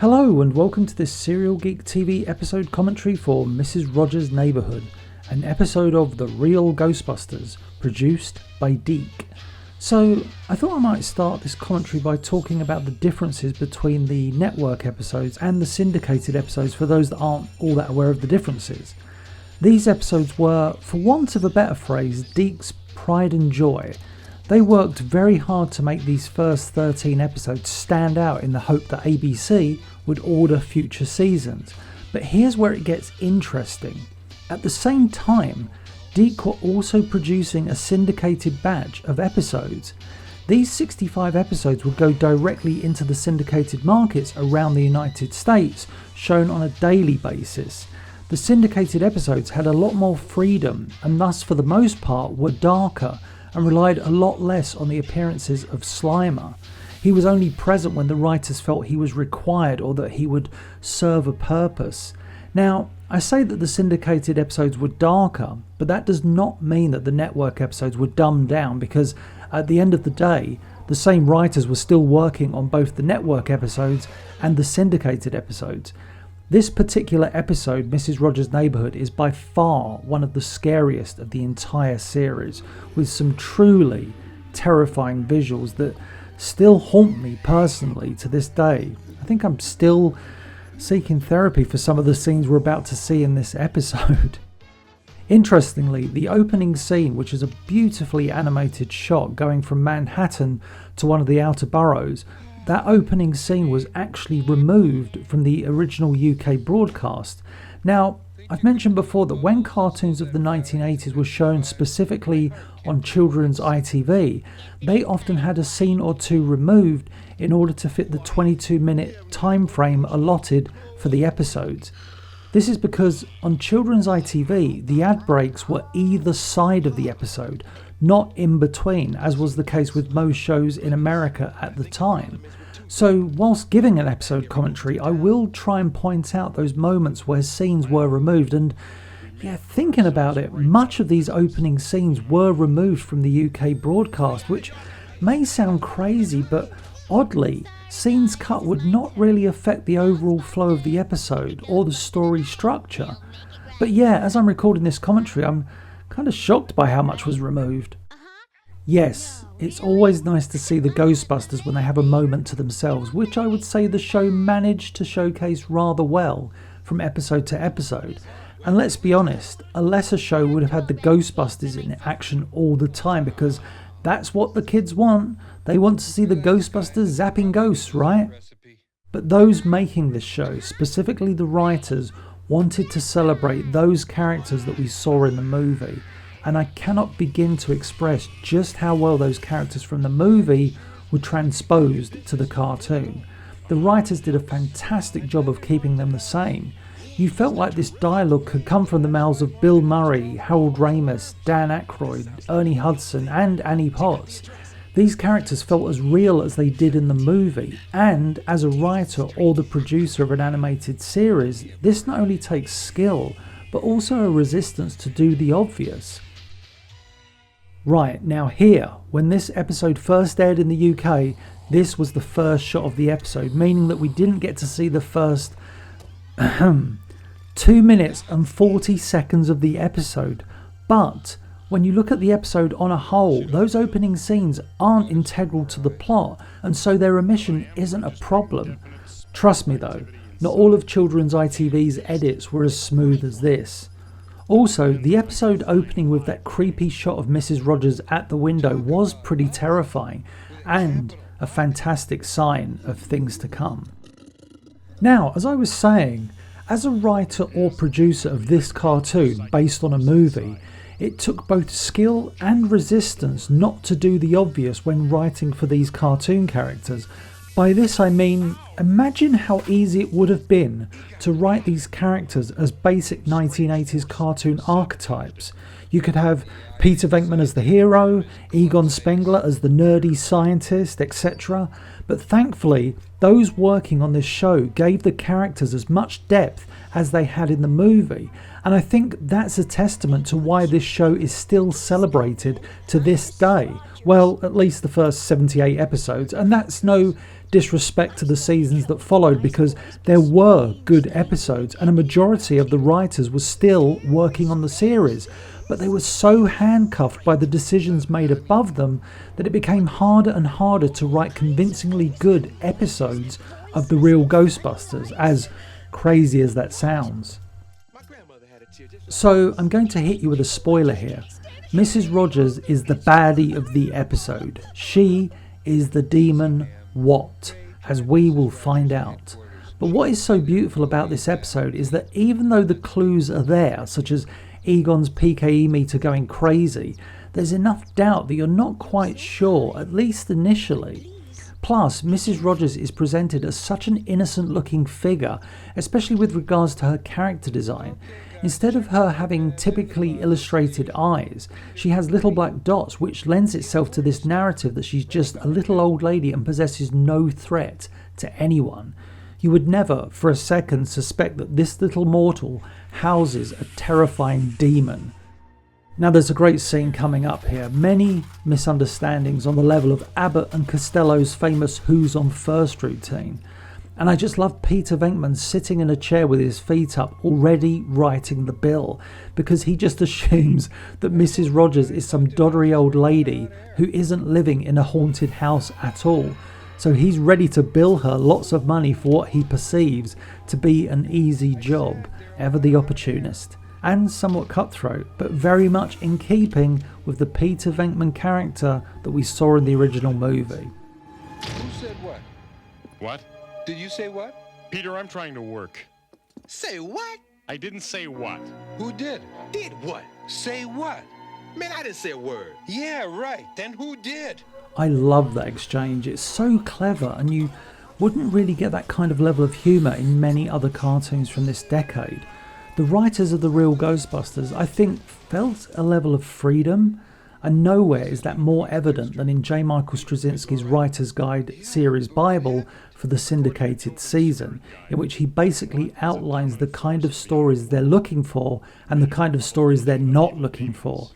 Hello and welcome to this Serial Geek TV episode commentary for Mrs. Rogers' Neighborhood, an episode of The Real Ghostbusters, produced by Geek. So I thought I might start this commentary by talking about the differences between the network episodes and the syndicated episodes for those that aren't all that aware of the differences. These episodes were, for want of a better phrase, Geek's pride and joy. They worked very hard to make these first 13 episodes stand out in the hope that ABC would order future seasons. But here's where it gets interesting. At the same time, Geek were also producing a syndicated batch of episodes. These 65 episodes would go directly into the syndicated markets around the United States, shown on a daily basis. The syndicated episodes had a lot more freedom and thus for the most part were darker and relied a lot less on the appearances of Slimer. He was only present when the writers felt he was required or that he would serve a purpose. Now, I say that the syndicated episodes were darker, but that does not mean that the network episodes were dumbed down, because at the end of the day, the same writers were still working on both the network episodes and the syndicated episodes. This particular episode, Mrs. Rogers' Neighborhood, is by far one of the scariest of the entire series, with some truly terrifying visuals that still haunt me personally to this day. I think I'm still seeking therapy for some of the scenes we're about to see in this episode. Interestingly, the opening scene, which is a beautifully animated shot going from Manhattan to one of the outer boroughs, that opening scene was actually removed from the original UK broadcast. Now, I've mentioned before that when cartoons of the 1980s were shown specifically on children's ITV, they often had a scene or two removed in order to fit the 22-minute time frame allotted for the episodes. This is because on children's ITV, the ad breaks were either side of the episode, not in between, as was the case with most shows in America at the time. So whilst giving an episode commentary, I will try and point out those moments where scenes were removed, and thinking about it, much of these opening scenes were removed from the UK broadcast, which may sound crazy, but oddly, scenes cut would not really affect the overall flow of the episode or the story structure. But as I'm recording this commentary, I'm kind of shocked by how much was removed. Yes, it's always nice to see the Ghostbusters when they have a moment to themselves, which I would say the show managed to showcase rather well from episode to episode. And let's be honest, a lesser show would have had the Ghostbusters in action all the time, because that's what the kids want. They want to see the Ghostbusters zapping ghosts, right? But those making this show, specifically the writers, wanted to celebrate those characters that we saw in the movie. And I cannot begin to express just how well those characters from the movie were transposed to the cartoon. The writers did a fantastic job of keeping them the same. You felt like this dialogue could come from the mouths of Bill Murray, Harold Ramis, Dan Aykroyd, Ernie Hudson and Annie Potts. These characters felt as real as they did in the movie, and as a writer or the producer of an animated series, this not only takes skill, but also a resistance to do the obvious. Right, now here, when this episode first aired in the UK, this was the first shot of the episode, meaning that we didn't get to see the first 2 minutes and 40 seconds of the episode. But when you look at the episode on a whole, those opening scenes aren't integral to the plot, and so their omission isn't a problem. Trust me though, not all of children's ITV's edits were as smooth as this. Also, the episode opening with that creepy shot of Mrs. Rogers at the window was pretty terrifying, and a fantastic sign of things to come. Now, as I was saying, as a writer or producer of this cartoon based on a movie, it took both skill and resistance not to do the obvious when writing for these cartoon characters. By this I mean, imagine how easy it would have been to write these characters as basic 1980s cartoon archetypes. You could have Peter Venkman as the hero, Egon Spengler as the nerdy scientist, etc. But thankfully, those working on this show gave the characters as much depth as they had in the movie, and I think that's a testament to why this show is still celebrated to this day. Well, at least the first 78 episodes, and that's no disrespect to the seasons seasons that followed, because there were good episodes and a majority of the writers were still working on the series, but they were so handcuffed by the decisions made above them that it became harder and harder to write convincingly good episodes of The Real Ghostbusters, as crazy as that sounds. So I'm going to hit you with a spoiler here. Mrs. Rogers is the baddie of the episode. She is the demon What, as we will find out. But what is so beautiful about this episode is that even though the clues are there, such as Egon's PKE meter going crazy, there's enough doubt that you're not quite sure, at least initially. Plus, Mrs. Rogers is presented as such an innocent looking figure, especially with regards to her character design. Instead of her having typically illustrated eyes, she has little black dots, which lends itself to this narrative that she's just a little old lady and possesses no threat to anyone. You would never for a second suspect that this little mortal houses a terrifying demon. Now there's a great scene coming up here. Many misunderstandings on the level of Abbott and Costello's famous Who's on First routine. And I just love Peter Venkman sitting in a chair with his feet up, already writing the bill, because he just assumes that Mrs. Rogers is some doddery old lady who isn't living in a haunted house at all. So he's ready to bill her lots of money for what he perceives to be an easy job. Ever the opportunist. And somewhat cutthroat, but very much in keeping with the Peter Venkman character that we saw in the original movie. Who said what? What? Did you say what? Peter, I'm trying to work. Say what? I didn't say what. Who did? Did what? Say what? Man, I didn't say a word. Yeah, right. Then who did? I love that exchange. It's so clever, and you wouldn't really get that kind of level of humour in many other cartoons from this decade. The writers of The Real Ghostbusters, I think, felt a level of freedom, and nowhere is that more evident than in J. Michael Straczynski's Writer's Guide series Bible for the syndicated season, in which he basically outlines the kind of stories they're looking for and the kind of stories they're not looking for.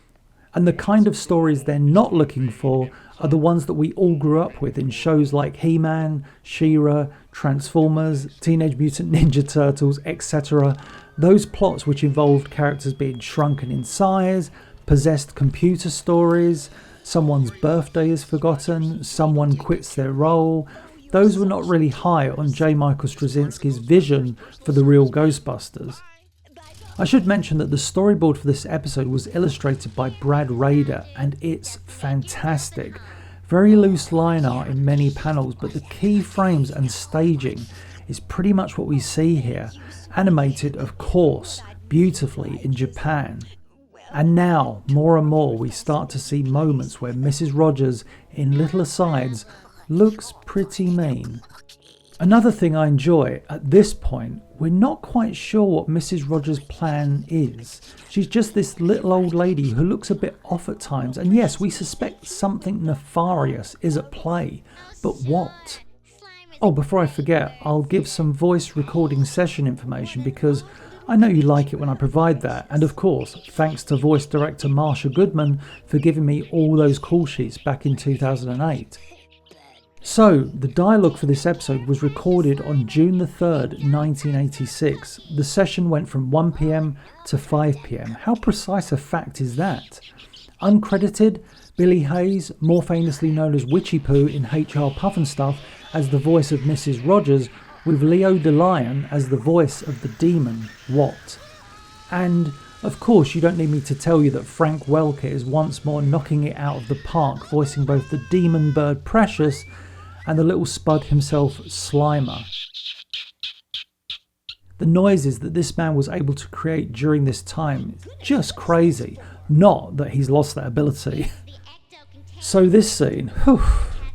And the kind of stories they're not looking for are the ones that we all grew up with in shows like He-Man, She-Ra, Transformers, Teenage Mutant Ninja Turtles, etc. Those plots which involved characters being shrunken in size, possessed computer stories, someone's birthday is forgotten, someone quits their role. Those were not really high on J. Michael Straczynski's vision for The Real Ghostbusters. I should mention that the storyboard for this episode was illustrated by Brad Rader, and it's fantastic. Very loose line art in many panels, but the key frames and staging is pretty much what we see here, animated of course beautifully in Japan. And now, more and more, we start to see moments where Mrs. Rogers, in little asides, looks pretty mean. Another thing I enjoy, at this point, we're not quite sure what Mrs. Rogers' plan is. She's just this little old lady who looks a bit off at times, and yes, we suspect something nefarious is at play, but what? Oh, before I forget, I'll give some voice recording session information because I know you like it when I provide that, and of course, thanks to voice director Marsha Goodman for giving me all those call sheets back in 2008. So, the dialogue for this episode was recorded on June the 3rd, 1986. The session went from 1 PM to 5 PM. How precise a fact is that? Uncredited, Billy Hayes, more famously known as Witchy Poo in HR Puffnstuff, as the voice of Mrs. Rogers, with Leo DeLion as the voice of the demon, What. And, of course, you don't need me to tell you that Frank Welker is once more knocking it out of the park, voicing both the demon bird Precious and the little spud himself, Slimer. The noises that this man was able to create during this time is just crazy. Not that he's lost that ability. So this scene,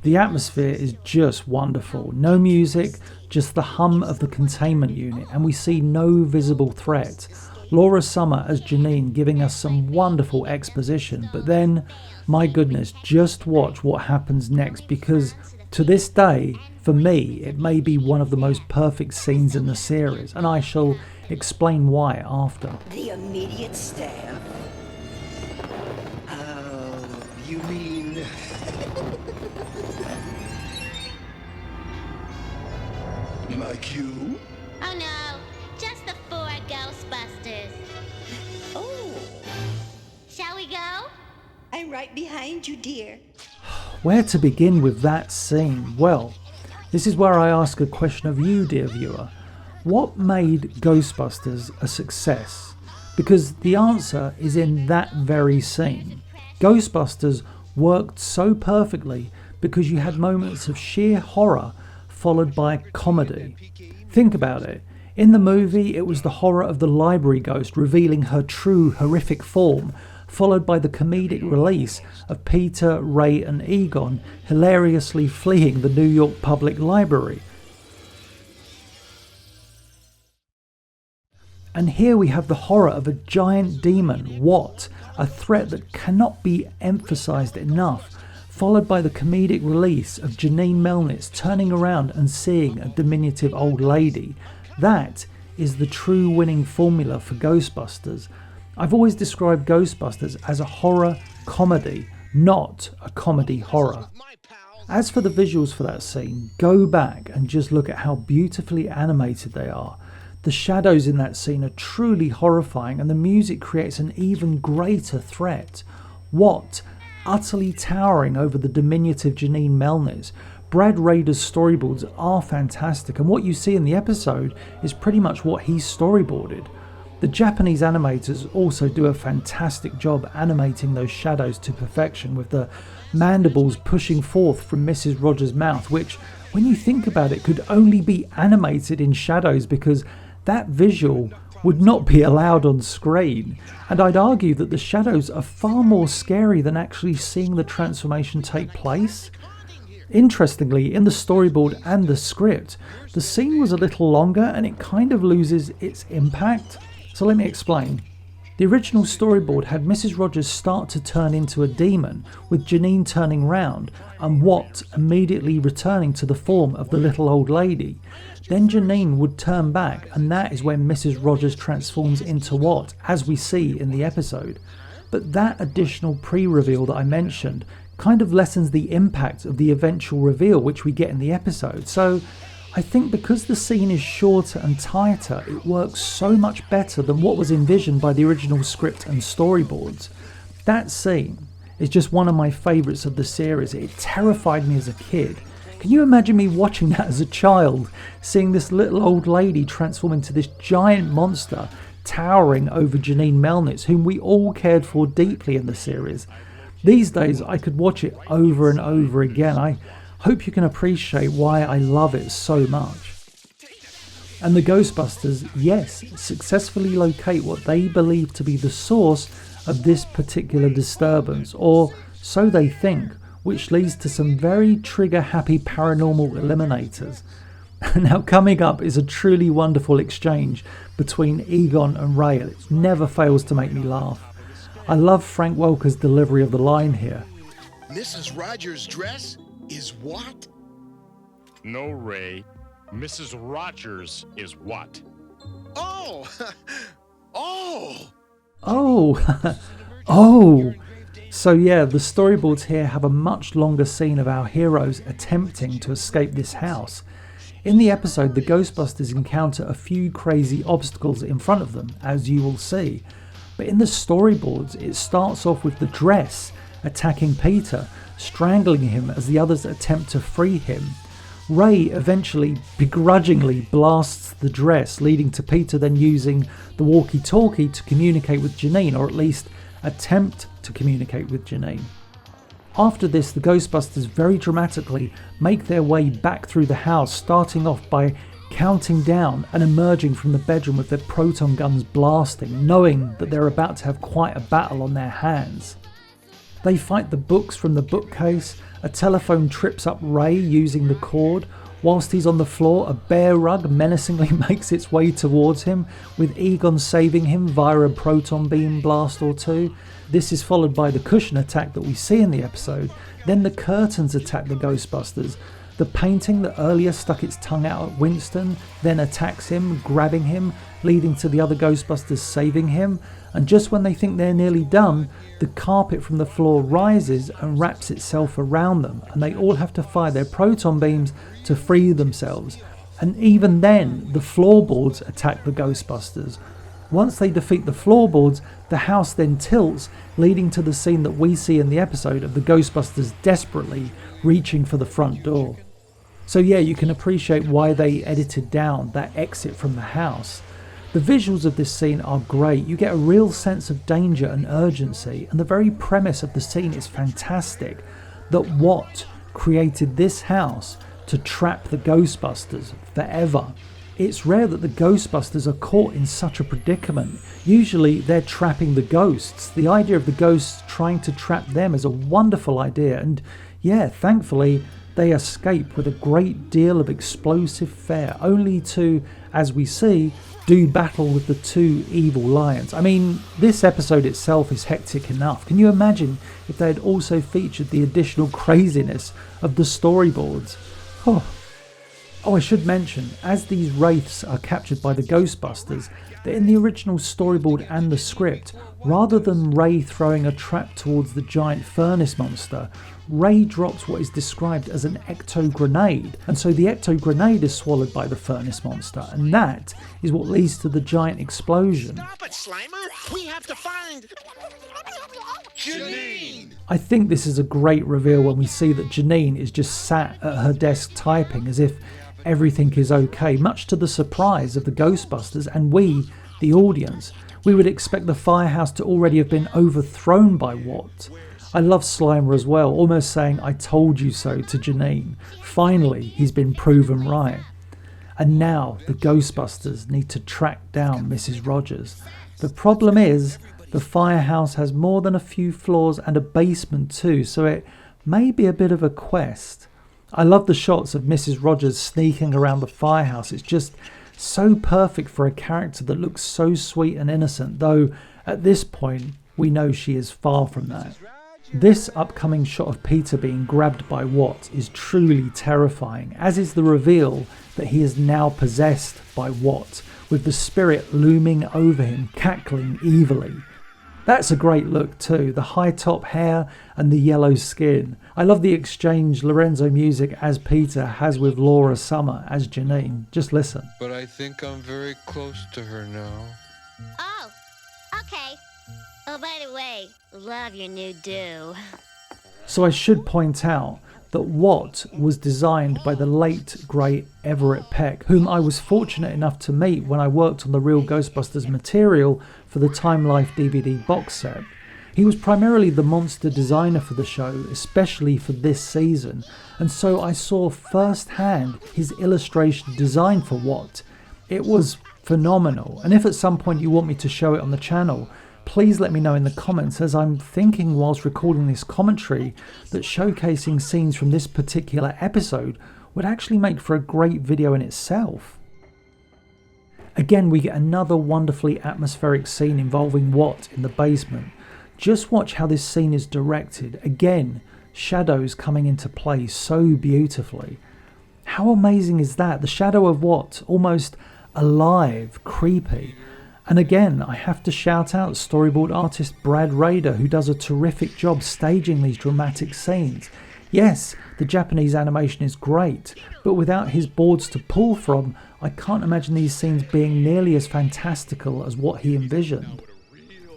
the atmosphere is just wonderful. No music, just the hum of the containment unit, and we see no visible threat. Laura Summer as Janine giving us some wonderful exposition, but then, my goodness, just watch what happens next, because to this day, for me, it may be one of the most perfect scenes in the series, and I shall explain why after. The immediate staff? You mean... Like you? Oh no, just the 4 Ghostbusters. Oh, Shall we go? I'm right behind you, dear. Where to begin with that scene? Well, this is where I ask a question of you, dear viewer. What made Ghostbusters a success? Because the answer is in that very scene. Ghostbusters worked so perfectly because you had moments of sheer horror followed by comedy. Think about it. In the movie, it was the horror of the library ghost revealing her true horrific form, followed by the comedic release of Peter, Ray and Egon hilariously fleeing the New York Public Library. And here we have the horror of a giant demon, What, a threat that cannot be emphasized enough, followed by the comedic release of Janine Melnitz turning around and seeing a diminutive old lady. That is the true winning formula for Ghostbusters. I've always described Ghostbusters as a horror comedy, not a comedy horror. As for the visuals for that scene, go back and just look at how beautifully animated they are. The shadows in that scene are truly horrifying, and the music creates an even greater threat. What, utterly towering over the diminutive Janine Melnitz. Brad Rader's storyboards are fantastic, and what you see in the episode is pretty much what he storyboarded. The Japanese animators also do a fantastic job animating those shadows to perfection, with the mandibles pushing forth from Mrs. Rogers' mouth, which, when you think about it, could only be animated in shadows because that visual would not be allowed on screen. And I'd argue that the shadows are far more scary than actually seeing the transformation take place. Interestingly, in the storyboard and the script, the scene was a little longer and it kind of loses its impact. So let me explain. The original storyboard had Mrs. Rogers start to turn into a demon, with Janine turning round and Watt immediately returning to the form of the little old lady. Then Janine would turn back, and that is when Mrs. Rogers transforms into Watt, as we see in the episode. But that additional pre-reveal that I mentioned kind of lessens the impact of the eventual reveal which we get in the episode. So I think because the scene is shorter and tighter, it works so much better than what was envisioned by the original script and storyboards. That scene is just one of my favourites of the series. It terrified me as a kid. Can you imagine me watching that as a child, seeing this little old lady transform into this giant monster towering over Janine Melnitz, whom we all cared for deeply in the series? These days I could watch it over and over again. I hope you can appreciate why I love it so much. And the Ghostbusters, yes, successfully locate what they believe to be the source of this particular disturbance, or so they think, which leads to some very trigger-happy paranormal eliminators. Now, coming up is a truly wonderful exchange between Egon and Ray. It never fails to make me laugh. I love Frank Welker's delivery of the line here. Mrs. Rogers' dress is what? No, Ray. Mrs. Rogers is what? Oh! Oh! Oh! Oh! So yeah, the storyboards here have a much longer scene of our heroes attempting to escape this house. In the episode, the Ghostbusters encounter a few crazy obstacles in front of them, as you will see. But in the storyboards, it starts off with the dress attacking Peter, strangling him as the others attempt to free him. Ray eventually begrudgingly blasts the dress, leading to Peter then using the walkie-talkie to communicate with Janine, or at least attempt to communicate with Janine. After this, the Ghostbusters very dramatically make their way back through the house, starting off by counting down and emerging from the bedroom with their proton guns blasting, knowing that they're about to have quite a battle on their hands. They fight the books from the bookcase, a telephone trips up Ray using the cord. Whilst he's on the floor, a bear rug menacingly makes its way towards him, with Egon saving him via a proton beam blast or two. This is followed by the cushion attack that we see in the episode. Then the curtains attack the Ghostbusters. The painting that earlier stuck its tongue out at Winston then attacks him, grabbing him, leading to the other Ghostbusters saving him. And just when they think they're nearly done, the carpet from the floor rises and wraps itself around them, and they all have to fire their proton beams to free themselves. And even then, the floorboards attack the Ghostbusters. Once they defeat the floorboards, the house then tilts, leading to the scene that we see in the episode of the Ghostbusters desperately reaching for the front door. So yeah, you can appreciate why they edited down that exit from the house. The visuals of this scene are great. You get a real sense of danger and urgency, and the very premise of the scene is fantastic. That Watt created this house to trap the Ghostbusters forever. It's rare that the Ghostbusters are caught in such a predicament. Usually they're trapping the ghosts. The idea of the ghosts trying to trap them is a wonderful idea, and yeah, thankfully they escape with a great deal of explosive fare, only to, as we see, do battle with the two evil lions. I mean, this episode itself is hectic enough. Can you imagine if they had also featured the additional craziness of the storyboards? Oh, I should mention, as these wraiths are captured by the Ghostbusters, that in the original storyboard and the script, rather than Ray throwing a trap towards the giant furnace monster, Ray drops what is described as an ecto-grenade, and so the ecto-grenade is swallowed by the furnace monster, and that is what leads to the giant explosion. Stop it, Slimer! We have to find Janine! I think this is a great reveal when we see that Janine is just sat at her desk typing as if everything is okay, much to the surprise of the Ghostbusters and we, the audience. We would expect the firehouse to already have been overthrown by Watt. I love Slimer as well, almost saying "I told you so" to Janine. Finally, he's been proven right. And now the Ghostbusters need to track down Mrs. Rogers. The problem is, the firehouse has more than a few floors and a basement too, so it may be a bit of a quest. I love the shots of Mrs. Rogers sneaking around the firehouse. It's just so perfect for a character that looks so sweet and innocent, though at this point we know she is far from that. This upcoming shot of Peter being grabbed by Watt is truly terrifying, as is the reveal that he is now possessed by Watt, with the spirit looming over him, cackling evilly. That's a great look too, the high top hair and the yellow skin. I love the exchange Lorenzo music as Peter has with Laura Summer as Janine. Just listen. But I think I'm very close to her now. Oh, okay. Oh, by the way, love your new do. So I should point out that Watt was designed by the late great Everett Peck, whom I was fortunate enough to meet when I worked on the Real Ghostbusters material for the Time Life DVD box set. He was primarily the monster designer for the show, especially for this season, and so I saw firsthand his illustration design for Watt. It was phenomenal, and if at some point you want me to show it on the channel, please let me know in the comments, as I'm thinking whilst recording this commentary that showcasing scenes from this particular episode would actually make for a great video in itself. Again, we get another wonderfully atmospheric scene involving Watt in the basement. Just watch how this scene is directed. Again, shadows coming into play so beautifully. How amazing is that? The shadow of Watt, almost alive, creepy. And again, I have to shout out storyboard artist Brad Rader, who does a terrific job staging these dramatic scenes. Yes, the Japanese animation is great, but without his boards to pull from, I can't imagine these scenes being nearly as fantastical as what he envisioned.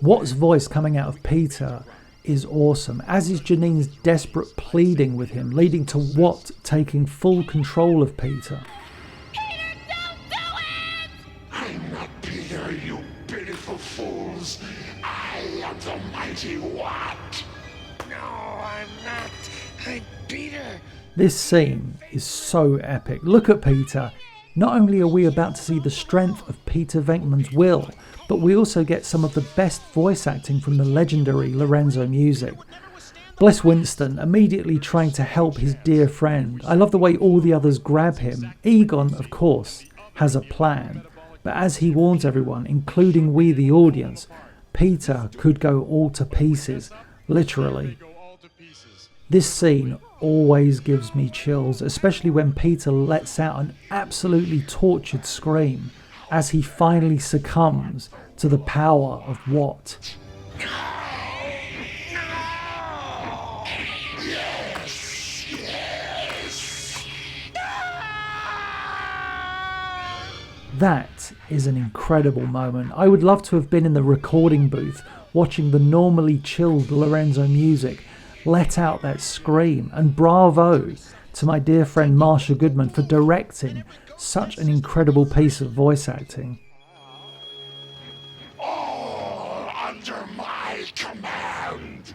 Watt's voice coming out of Peter is awesome, as is Janine's desperate pleading with him, leading to Watt taking full control of Peter. Peter, don't do it! I'm not Peter, you pitiful fools. I am the mighty Watt. No, I'm not. I'm Peter. This scene is so epic. Look at Peter. Not only are we about to see the strength of Peter Venkman's will, but we also get some of the best voice acting from the legendary Lorenzo music. Bless Winston, immediately trying to help his dear friend. I love the way all the others grab him. Egon, of course, has a plan, but as he warns everyone, including we the audience, Peter could go all to pieces, literally. This scene always gives me chills, especially when Peter lets out an absolutely tortured scream as he finally succumbs to the power of Watt. That is an incredible moment. I would love to have been in the recording booth watching the normally chilled Lorenzo music let out that scream, and bravo to my dear friend Marsha Goodman for directing such an incredible piece of voice acting. All under my command.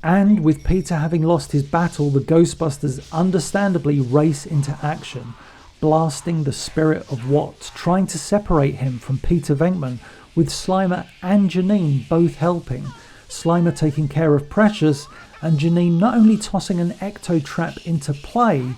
And with Peter having lost his battle, the Ghostbusters understandably race into action, blasting the spirit of Watt, trying to separate him from Peter Venkman, with Slimer and Janine both helping. Slimer taking care of Precious, and Janine not only tossing an ecto trap into play,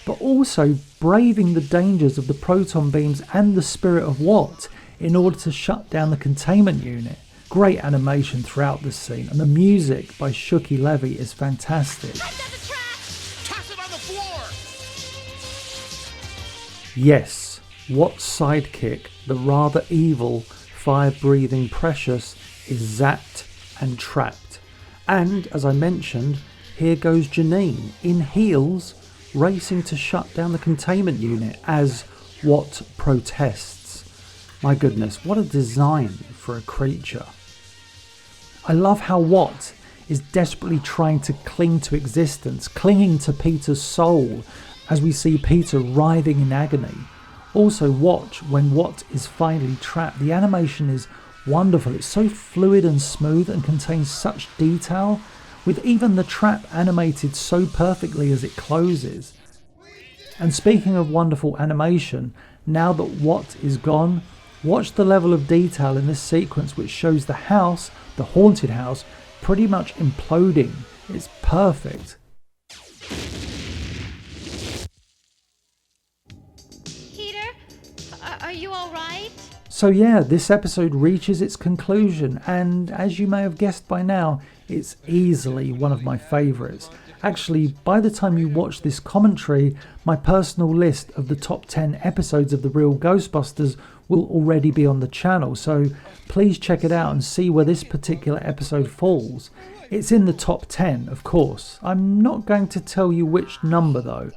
but also braving the dangers of the proton beams and the spirit of Watt in order to shut down the containment unit. Great animation throughout this scene, and the music by Shuki Levy is fantastic. Toss it on the floor! Yes, Watt's sidekick, the rather evil, fire-breathing Precious, is zapped and trapped. And, as I mentioned, here goes Janine, in heels, racing to shut down the containment unit as Watt protests. My goodness, what a design for a creature. I love how Watt is desperately trying to cling to existence, clinging to Peter's soul, as we see Peter writhing in agony. Also watch when Watt is finally trapped. The animation is wonderful. It's so fluid and smooth and contains such detail, with even the trap animated so perfectly as it closes. And speaking of wonderful animation, now that Watt is gone, watch the level of detail in this sequence, which shows the house, the haunted house, pretty much imploding. It's perfect. Peter, are you all right? So yeah, this episode reaches its conclusion, and as you may have guessed by now, it's easily one of my favourites. Actually, by the time you watch this commentary, my personal list of the top 10 episodes of The Real Ghostbusters will already be on the channel, so please check it out and see where this particular episode falls. It's in the top 10, of course. I'm not going to tell you which number though.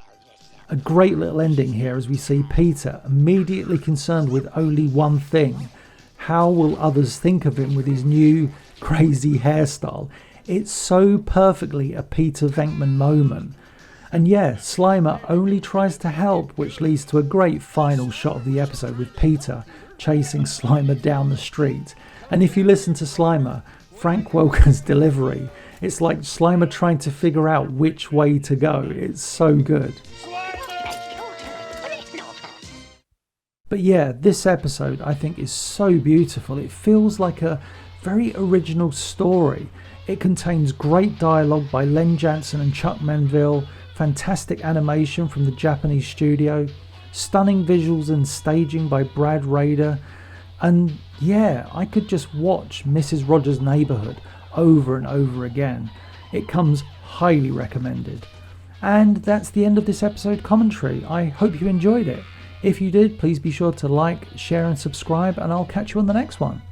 A great little ending here as we see Peter immediately concerned with only one thing. How will others think of him with his new crazy hairstyle? It's so perfectly a Peter Venkman moment. And yeah, Slimer only tries to help, which leads to a great final shot of the episode with Peter chasing Slimer down the street. And if you listen to Slimer, Frank Welker's delivery, it's like Slimer trying to figure out which way to go. It's so good. But yeah, this episode I think is so beautiful. It feels like a very original story. It contains great dialogue by Len Jansen and Chuck Manville, fantastic animation from the Japanese studio, stunning visuals and staging by Brad Rader, and yeah, I could just watch Mrs. Rogers' Neighborhood over and over again. It comes highly recommended. And that's the end of this episode commentary. I hope you enjoyed it. If you did, please be sure to like, share and subscribe, and I'll catch you on the next one.